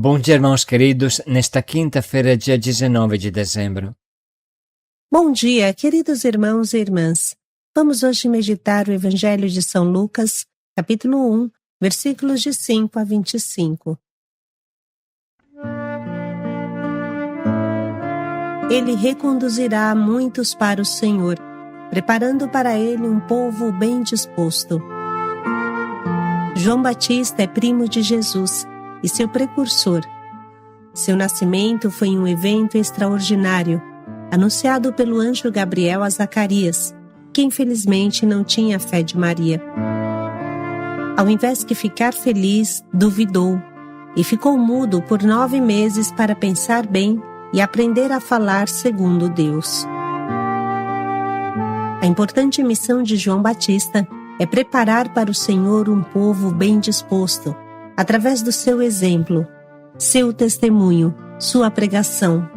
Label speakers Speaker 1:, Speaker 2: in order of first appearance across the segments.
Speaker 1: Bom dia, irmãos queridos, nesta quinta-feira, dia 19 de dezembro.
Speaker 2: Bom dia, queridos irmãos e irmãs. Vamos hoje meditar o Evangelho de São Lucas, capítulo 1, versículos de 5 a 25. Ele reconduzirá muitos para o Senhor, preparando para ele um povo bem disposto. João Batista é primo de Jesus e seu precursor. Seu nascimento foi um evento extraordinário, anunciado pelo anjo Gabriel a Zacarias, que infelizmente não tinha a fé de Maria. Ao invés de ficar feliz, duvidou e ficou mudo por 9 meses para pensar bem e aprender a falar segundo Deus. A importante missão de João Batista é preparar para o Senhor um povo bem disposto, através do seu exemplo, seu testemunho, sua pregação.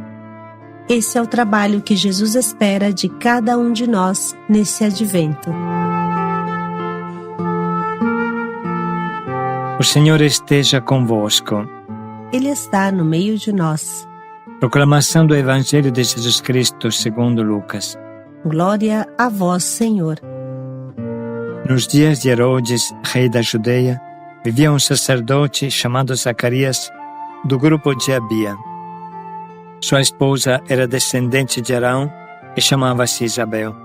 Speaker 2: Esse é o trabalho que Jesus espera de cada um de nós nesse advento.
Speaker 3: O Senhor esteja convosco.
Speaker 2: Ele está no meio de nós.
Speaker 3: Proclamação do Evangelho de Jesus Cristo segundo Lucas.
Speaker 2: Glória a vós, Senhor.
Speaker 3: Nos dias de Herodes, rei da Judeia, vivia um sacerdote chamado Zacarias, do grupo de Abia. Sua esposa era descendente de Arão e chamava-se Isabel.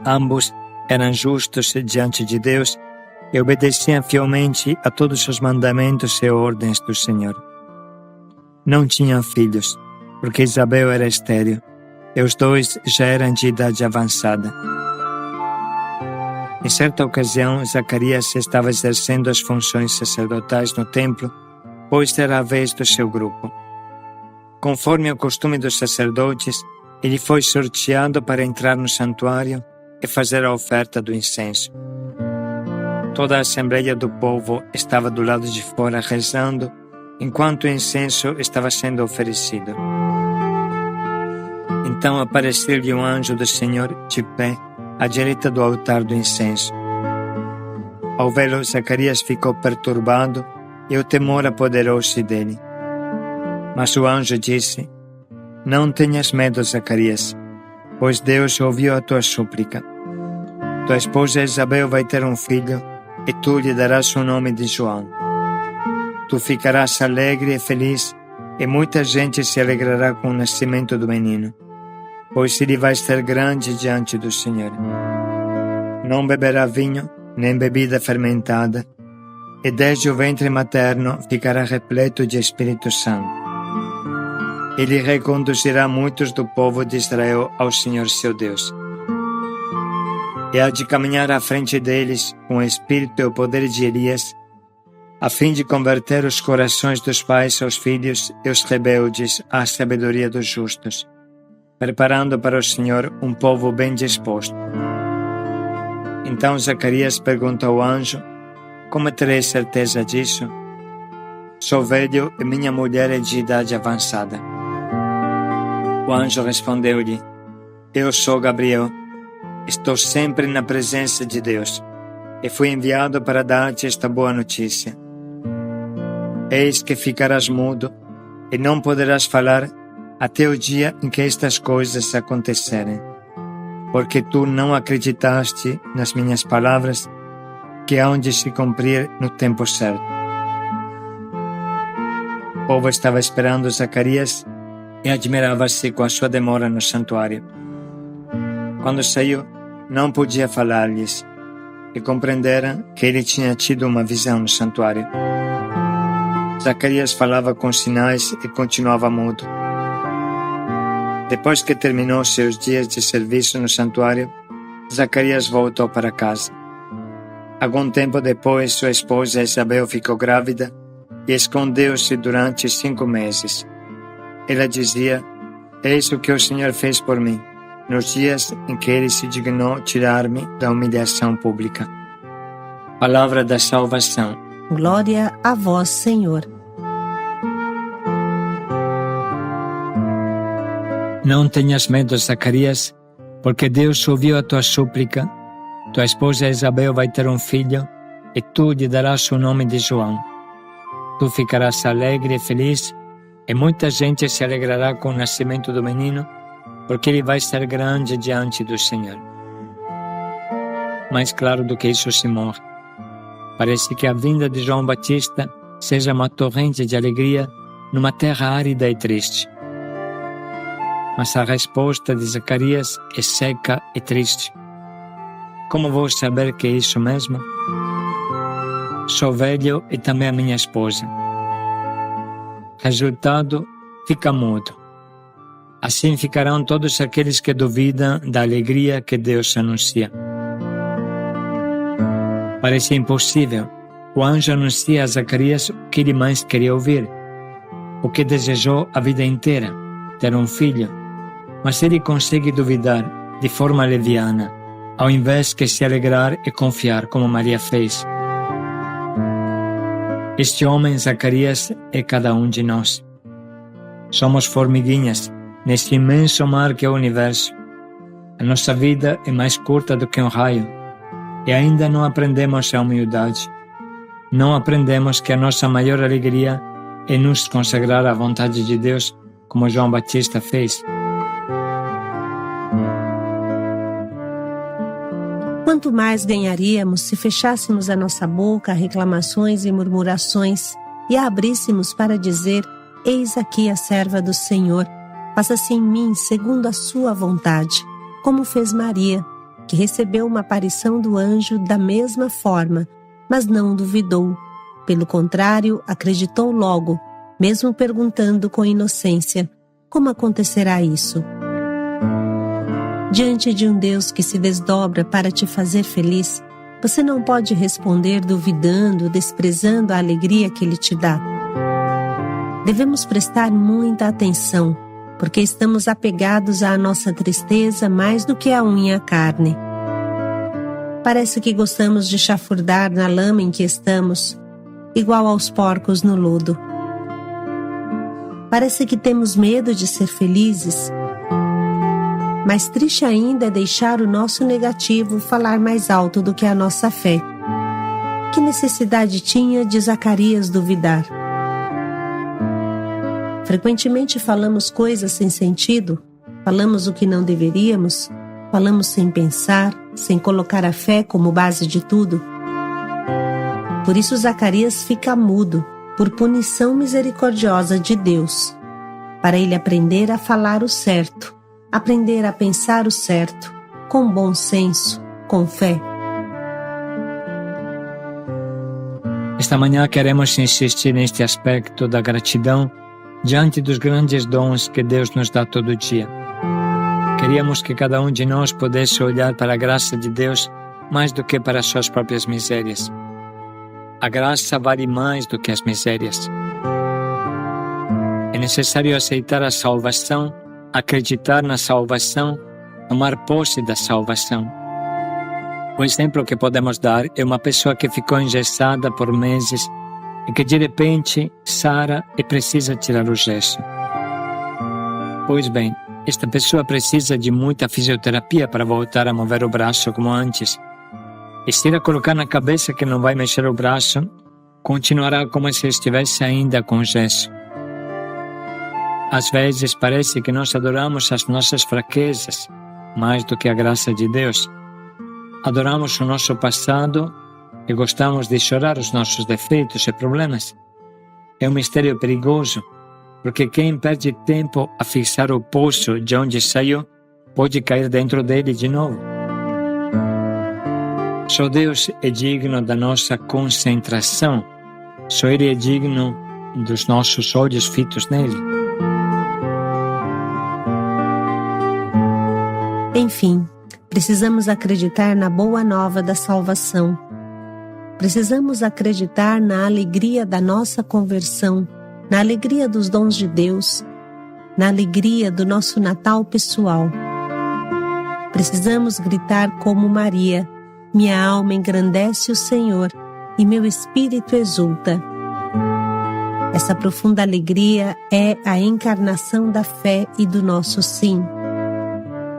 Speaker 3: Ambos eram justos diante de Deus e obedeciam fielmente a todos os mandamentos e ordens do Senhor. Não tinham filhos, porque Isabel era estéril, e os dois já eram de idade avançada. Em certa ocasião, Zacarias estava exercendo as funções sacerdotais no templo, pois era a vez do seu grupo. Conforme o costume dos sacerdotes, ele foi sorteado para entrar no santuário e fazer a oferta do incenso. Toda a assembleia do povo estava do lado de fora rezando, enquanto o incenso estava sendo oferecido. Então apareceu-lhe um anjo do Senhor de pé, à direita do altar do incenso. Ao vê-lo, Zacarias ficou perturbado e o temor apoderou-se dele. Mas o anjo disse: Não tenhas medo, Zacarias, pois Deus ouviu a tua súplica. Tua esposa Isabel vai ter um filho e tu lhe darás o nome de João. Tu ficarás alegre e feliz e muita gente se alegrará com o nascimento do menino, pois ele vai ser grande diante do Senhor. Não beberá vinho, nem bebida fermentada, e desde o ventre materno ficará repleto de Espírito Santo. Ele reconduzirá muitos do povo de Israel ao Senhor seu Deus. E há de caminhar à frente deles com o espírito e o poder de Elias, a fim de converter os corações dos pais aos filhos e os rebeldes à sabedoria dos justos, preparando para o Senhor um povo bem disposto. Então Zacarias pergunta ao anjo: Como terei certeza disso? Sou velho e minha mulher é de idade avançada. O anjo respondeu-lhe: Eu sou Gabriel, estou sempre na presença de Deus, e fui enviado para dar-te esta boa notícia. Eis que ficarás mudo e não poderás falar até o dia em que estas coisas acontecerem, porque tu não acreditaste nas minhas palavras, que hão de se cumprir no tempo certo. O povo estava esperando Zacarias e admirava-se com a sua demora no santuário. Quando saiu, não podia falar-lhes, e compreenderam que ele tinha tido uma visão no santuário. Zacarias falava com sinais e continuava mudo. Depois que terminou seus dias de serviço no santuário, Zacarias voltou para casa. Algum tempo depois, sua esposa Isabel ficou grávida e escondeu-se durante 5 meses. Ela dizia: Eis o que o Senhor fez por mim, nos dias em que Ele se dignou tirar-me da humilhação pública. Palavra da salvação.
Speaker 2: Glória a vós, Senhor.
Speaker 3: Não tenhas medo, Zacarias, porque Deus ouviu a tua súplica. Tua esposa Isabel vai ter um filho e tu lhe darás o nome de João. Tu ficarás alegre e feliz, e muita gente se alegrará com o nascimento do menino, porque ele vai ser grande diante do Senhor. Mais claro do que isso se morre. Parece que a vinda de João Batista seja uma torrente de alegria numa terra árida e triste. Mas a resposta de Zacarias é seca e triste. Como vou saber que é isso mesmo? Sou velho e também a minha esposa. Resultado, fica mudo. Assim ficarão todos aqueles que duvidam da alegria que Deus anuncia. Parece impossível. O anjo anuncia a Zacarias o que ele mais queria ouvir, o que desejou a vida inteira, ter um filho. Mas ele consegue duvidar de forma leviana, ao invés de se alegrar e confiar como Maria fez. Este homem, Zacarias, é cada um de nós. Somos formiguinhas neste imenso mar que é o universo. A nossa vida é mais curta do que um raio e ainda não aprendemos a humildade. Não aprendemos que a nossa maior alegria é nos consagrar à vontade de Deus, como João Batista fez.
Speaker 2: Quanto mais ganharíamos se fechássemos a nossa boca a reclamações e murmurações e a abríssemos para dizer: eis aqui a serva do Senhor, faça-se em mim segundo a sua vontade, como fez Maria, que recebeu uma aparição do anjo da mesma forma, mas não duvidou. Pelo contrário, acreditou logo, mesmo perguntando com inocência: como acontecerá isso? Diante de um Deus que se desdobra para te fazer feliz, você não pode responder duvidando, desprezando a alegria que Ele te dá. Devemos prestar muita atenção, porque estamos apegados à nossa tristeza mais do que à unha e à carne. Parece que gostamos de chafurdar na lama em que estamos, igual aos porcos no lodo. Parece que temos medo de ser felizes. Mais triste ainda é deixar o nosso negativo falar mais alto do que a nossa fé. Que necessidade tinha de Zacarias duvidar? Frequentemente falamos coisas sem sentido, falamos o que não deveríamos, falamos sem pensar, sem colocar a fé como base de tudo. Por isso Zacarias fica mudo, por punição misericordiosa de Deus, para ele aprender a falar o certo, aprender a pensar o certo, com bom senso, com fé.
Speaker 3: Esta manhã queremos insistir neste aspecto da gratidão diante dos grandes dons que Deus nos dá todo dia. Queríamos que cada um de nós pudesse olhar para a graça de Deus mais do que para as suas próprias misérias. A graça vale mais do que as misérias. É necessário aceitar a salvação, acreditar na salvação, tomar posse da salvação. O exemplo que podemos dar é uma pessoa que ficou engessada por meses e que de repente sara e precisa tirar o gesso. Pois bem, esta pessoa precisa de muita fisioterapia para voltar a mover o braço como antes. E se ela colocar na cabeça que não vai mexer o braço, continuará como se estivesse ainda com gesso. Às vezes parece que nós adoramos as nossas fraquezas mais do que a graça de Deus. Adoramos o nosso passado e gostamos de chorar os nossos defeitos e problemas. É um mistério perigoso, porque quem perde tempo a fixar o poço de onde saiu pode cair dentro dele de novo. Só Deus é digno da nossa concentração, só Ele é digno dos nossos olhos fitos nele.
Speaker 2: Enfim, precisamos acreditar na boa nova da salvação. Precisamos acreditar na alegria da nossa conversão, na alegria dos dons de Deus, na alegria do nosso Natal pessoal. Precisamos gritar como Maria: minha alma engrandece o Senhor e meu espírito exulta. Essa profunda alegria é a encarnação da fé e do nosso sim.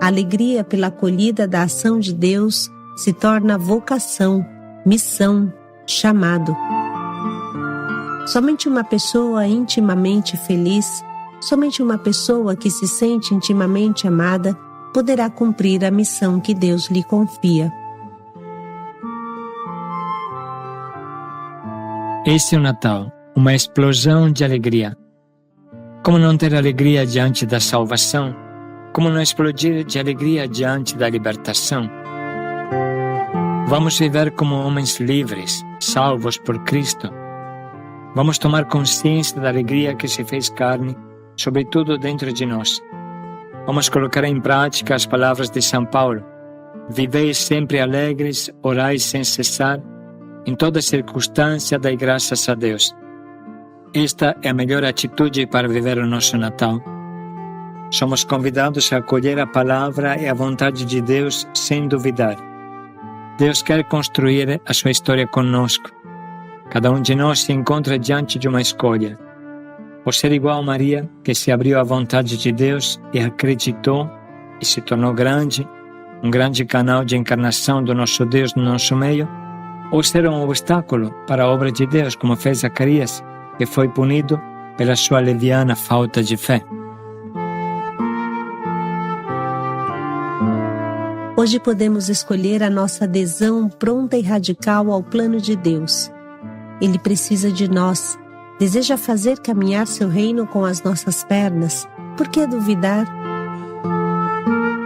Speaker 2: A alegria pela acolhida da ação de Deus se torna vocação, missão, chamado. Somente uma pessoa intimamente feliz, somente uma pessoa que se sente intimamente amada, poderá cumprir a missão que Deus lhe confia.
Speaker 1: Este é o Natal, uma explosão de alegria. Como não ter alegria diante da salvação? Como não explodir de alegria diante da libertação? Vamos viver como homens livres, salvos por Cristo. Vamos tomar consciência da alegria que se fez carne, sobretudo dentro de nós. Vamos colocar em prática as palavras de São Paulo. Vivei sempre alegres, orai sem cessar, em toda circunstância dai graças a Deus. Esta é a melhor atitude para viver o nosso Natal. Somos convidados a acolher a palavra e a vontade de Deus sem duvidar. Deus quer construir a sua história conosco. Cada um de nós se encontra diante de uma escolha. Ou ser igual a Maria, que se abriu à vontade de Deus e acreditou e se tornou grande, um grande canal de encarnação do nosso Deus no nosso meio, ou ser um obstáculo para a obra de Deus, como fez Zacarias, que foi punido pela sua leviana falta de fé.
Speaker 2: Hoje podemos escolher a nossa adesão pronta e radical ao plano de Deus. Ele precisa de nós, deseja fazer caminhar seu reino com as nossas pernas. Por que duvidar?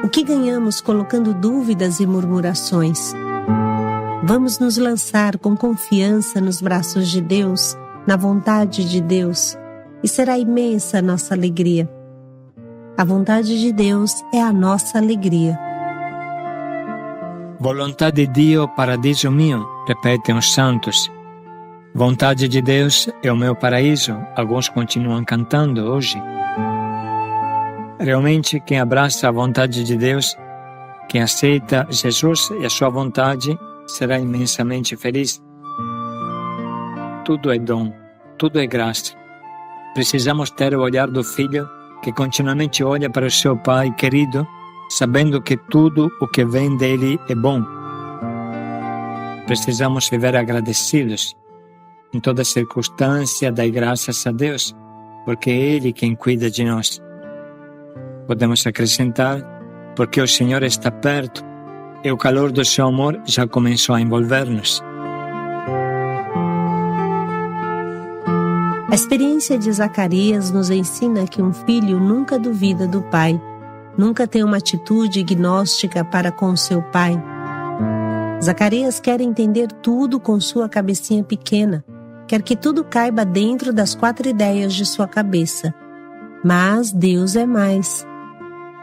Speaker 2: O que ganhamos colocando dúvidas e murmurações? Vamos nos lançar com confiança nos braços de Deus, na vontade de Deus, e será imensa a nossa alegria. A vontade de Deus é a nossa alegria.
Speaker 1: Volontà di Dio, paradiso mio, repetem os santos. Vontade de Deus é o meu paraíso, alguns continuam cantando hoje. Realmente, quem abraça a vontade de Deus, quem aceita Jesus e a sua vontade, será imensamente feliz. Tudo é dom, tudo é graça. Precisamos ter o olhar do filho que continuamente olha para o seu pai querido, sabendo que tudo o que vem dele é bom. Precisamos viver agradecidos. Em toda circunstância, dai graças a Deus, porque é Ele quem cuida de nós. Podemos acrescentar, porque o Senhor está perto e o calor do seu amor já começou a envolver-nos.
Speaker 2: A experiência de Zacarias nos ensina que um filho nunca duvida do pai, nunca tem uma atitude gnóstica para com seu pai. Zacarias quer entender tudo com sua cabecinha pequena, quer que tudo caiba dentro das 4 ideias de sua cabeça. Mas Deus é mais.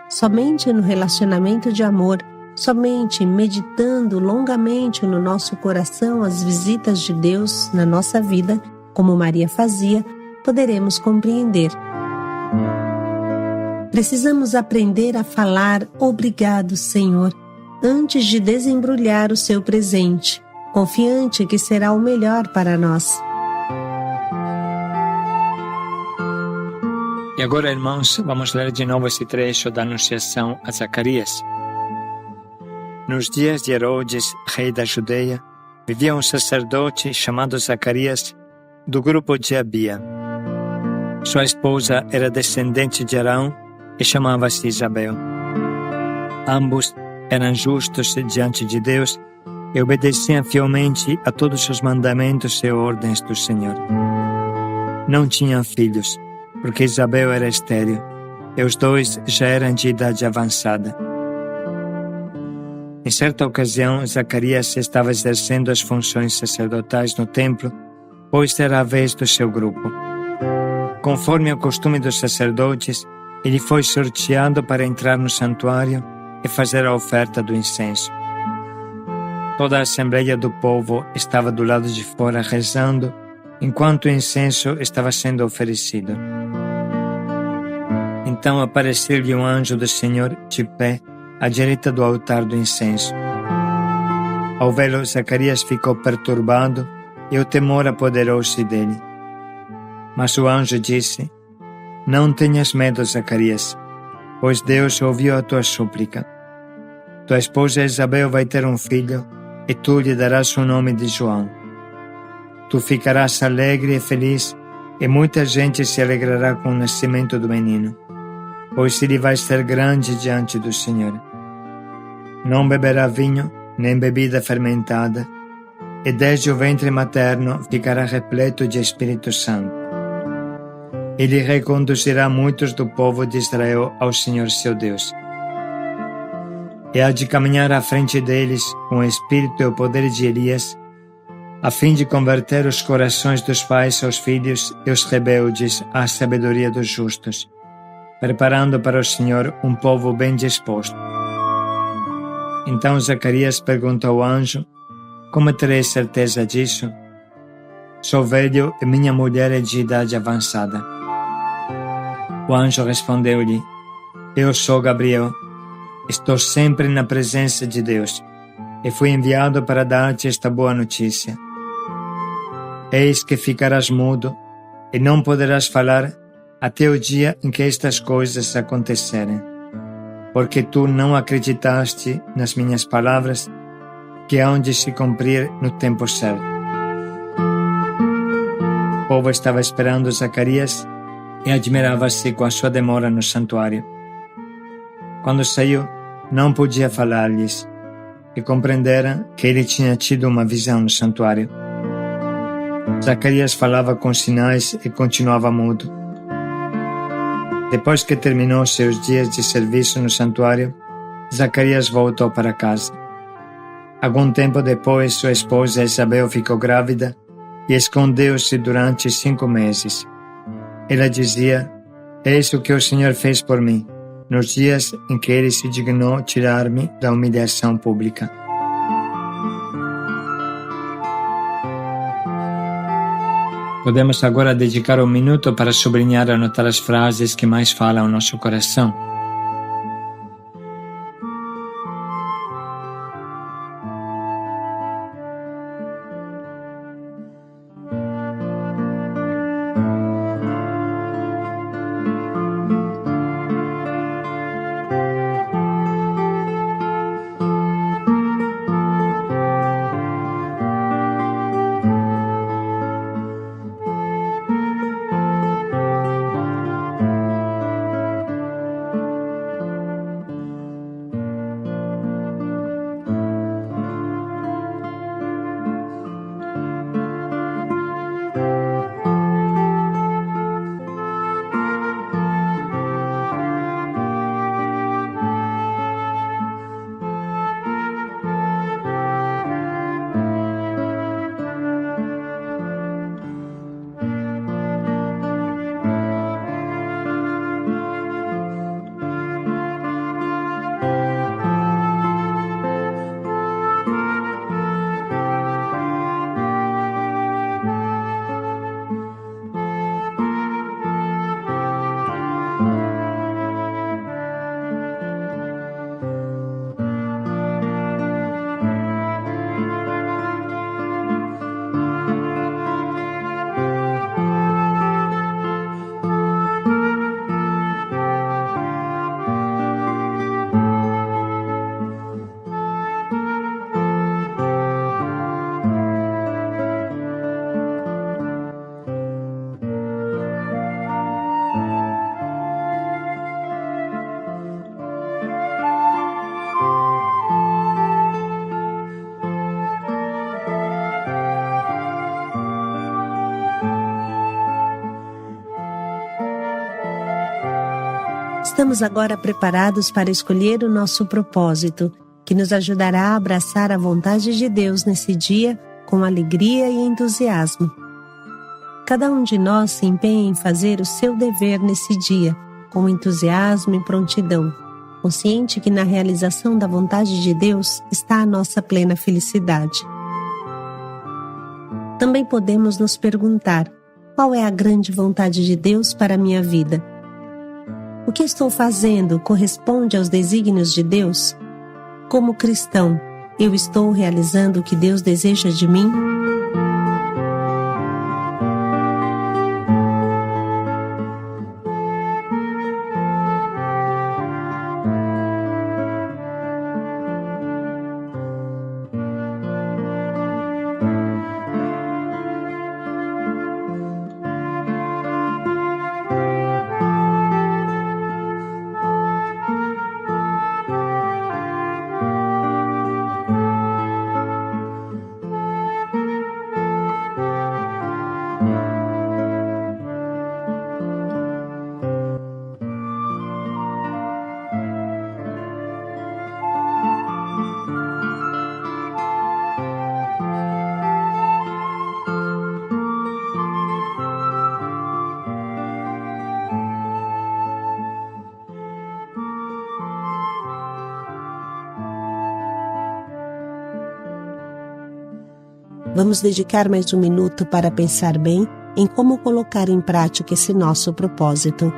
Speaker 2: Somente no relacionamento de amor, somente meditando longamente no nosso coração as visitas de Deus na nossa vida, como Maria fazia, poderemos compreender. Precisamos aprender a falar "Obrigado, Senhor", antes de desembrulhar o seu presente, confiante que será o melhor para nós.
Speaker 1: E agora, irmãos, vamos ler de novo esse trecho da Anunciação a Zacarias. Nos dias de Herodes, rei da Judeia, vivia um sacerdote chamado Zacarias, do grupo de Abia. Sua esposa era descendente de Arão e chamava-se Isabel. Ambos eram justos diante de Deus e obedeciam fielmente a todos os mandamentos e ordens do Senhor. Não tinham filhos, porque Isabel era estéril, e os dois já eram de idade avançada. Em certa ocasião, Zacarias estava exercendo as funções sacerdotais no templo, pois era a vez do seu grupo. Conforme o costume dos sacerdotes, ele foi sorteado para entrar no santuário e fazer a oferta do incenso. Toda a assembleia do povo estava do lado de fora rezando, enquanto o incenso estava sendo oferecido. Então apareceu-lhe um anjo do Senhor de pé à direita do altar do incenso. Ao vê-lo, Zacarias ficou perturbado e o temor apoderou-se dele. Mas o anjo disse: Não tenhas medo, Zacarias, pois Deus ouviu a tua súplica. Tua esposa Isabel vai ter um filho, e tu lhe darás o nome de João.
Speaker 3: tu ficarás alegre e feliz, e muita gente se alegrará com o nascimento do menino, pois ele vai ser grande diante do Senhor. Não beberá vinho, nem bebida fermentada, e desde o ventre materno ficará repleto de Espírito Santo. Ele reconduzirá muitos do povo de Israel ao Senhor seu Deus. E há de caminhar à frente deles com o espírito e o poder de Elias, a fim de converter os corações dos pais aos filhos e os rebeldes à sabedoria dos justos, preparando para o Senhor um povo bem disposto. Então Zacarias perguntou ao anjo: como terei certeza disso? Sou velho e minha mulher é de idade avançada. O anjo respondeu-lhe: eu sou Gabriel, estou sempre na presença de Deus, e fui enviado para dar-te esta boa notícia. Eis que ficarás mudo e não poderás falar até o dia em que estas coisas acontecerem, porque tu não acreditaste nas minhas palavras, que hão de se cumprir no tempo certo. O povo estava esperando Zacarias e admirava-se com a sua demora no santuário. Quando saiu, não podia falar-lhes, e compreenderam que ele tinha tido uma visão no santuário. Zacarias falava com sinais e continuava mudo. Depois que terminou seus dias de serviço no santuário, Zacarias voltou para casa. Algum tempo depois, sua esposa Isabel ficou grávida e escondeu-se durante 5 meses. Ela dizia: eis o que o Senhor fez por mim, nos dias em que Ele se dignou tirar-me da humilhação pública. Podemos agora dedicar um minuto para sublinhar e anotar as frases que mais falam ao nosso coração.
Speaker 2: Estamos agora preparados para escolher o nosso propósito, que nos ajudará a abraçar a vontade de Deus nesse dia com alegria e entusiasmo. Cada um de nós se empenha em fazer o seu dever nesse dia, com entusiasmo e prontidão, consciente que na realização da vontade de Deus está a nossa plena felicidade. Também podemos nos perguntar: qual é a grande vontade de Deus para a minha vida? O que estou fazendo corresponde aos desígnios de Deus? Como cristão, eu estou realizando o que Deus deseja de mim? Vamos dedicar mais um minuto para pensar bem em como colocar em prática esse nosso propósito.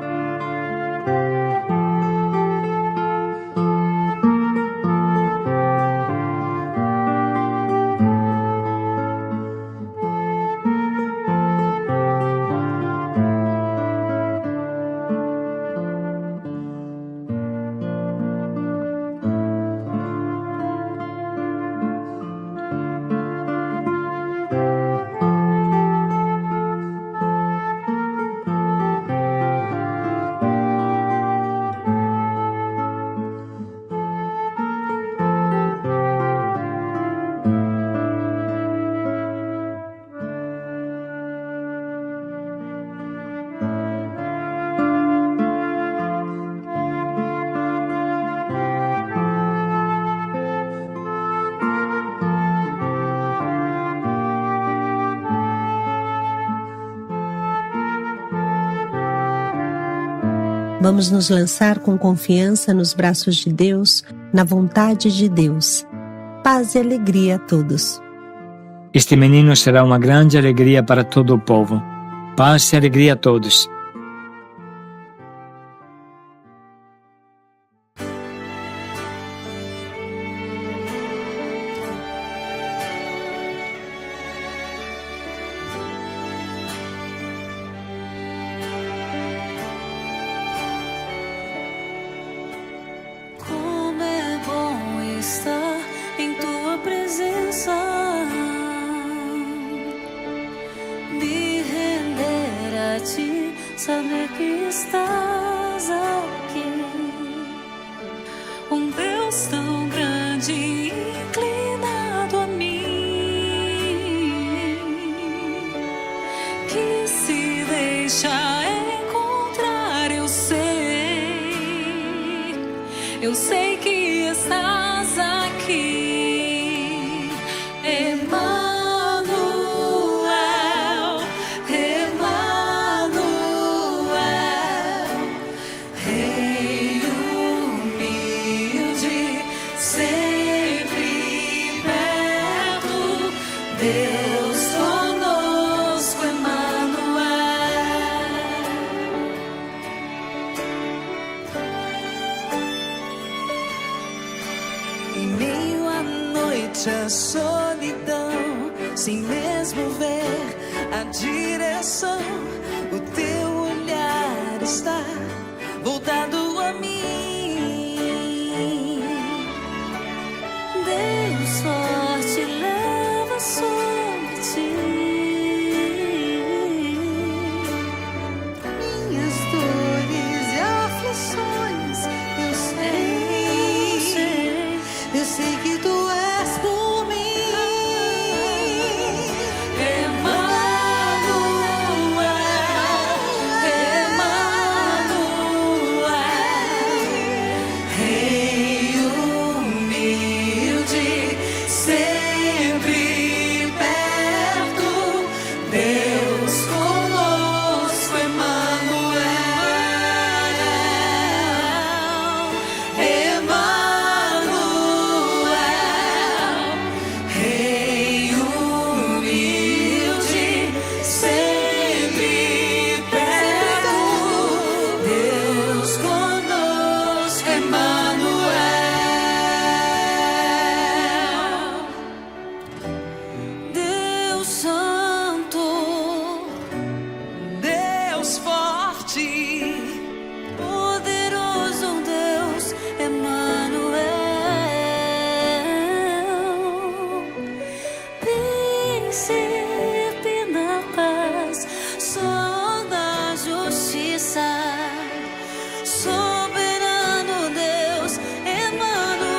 Speaker 2: Vamos nos lançar com confiança nos braços de Deus, na vontade de Deus. Paz e alegria a todos.
Speaker 1: Este menino será uma grande alegria para todo o povo. Paz e alegria a todos.
Speaker 4: Em tua presença, me render a ti, saber que estás aqui. Um Deus tão grande e inclinado a mim, que se deixa encontrar, eu sei que estás aqui, Emmanuel, Emmanuel, Rei humilde, sempre perto, Deus conosco, Emmanuel. Em meio à noite, a solidão, sem mesmo ver a direção, o teu olhar está voltado a mim. Deus forte leva sobre ti minhas dores e aflições, eu sei que tu és por mim, Emmanuel, Emmanuel, Rei humilde, sempre perto, Deus conosco, Emmanuel, Emmanuel, Rei humilde, sempre perto, Deus conosco, Emmanuel. Deus santo, Deus forte, poderoso Deus, Emmanuel. Príncipe da paz, Sol da justiça, soberano Deus, Emmanuel.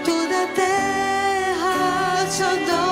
Speaker 4: Toda a terra te adora.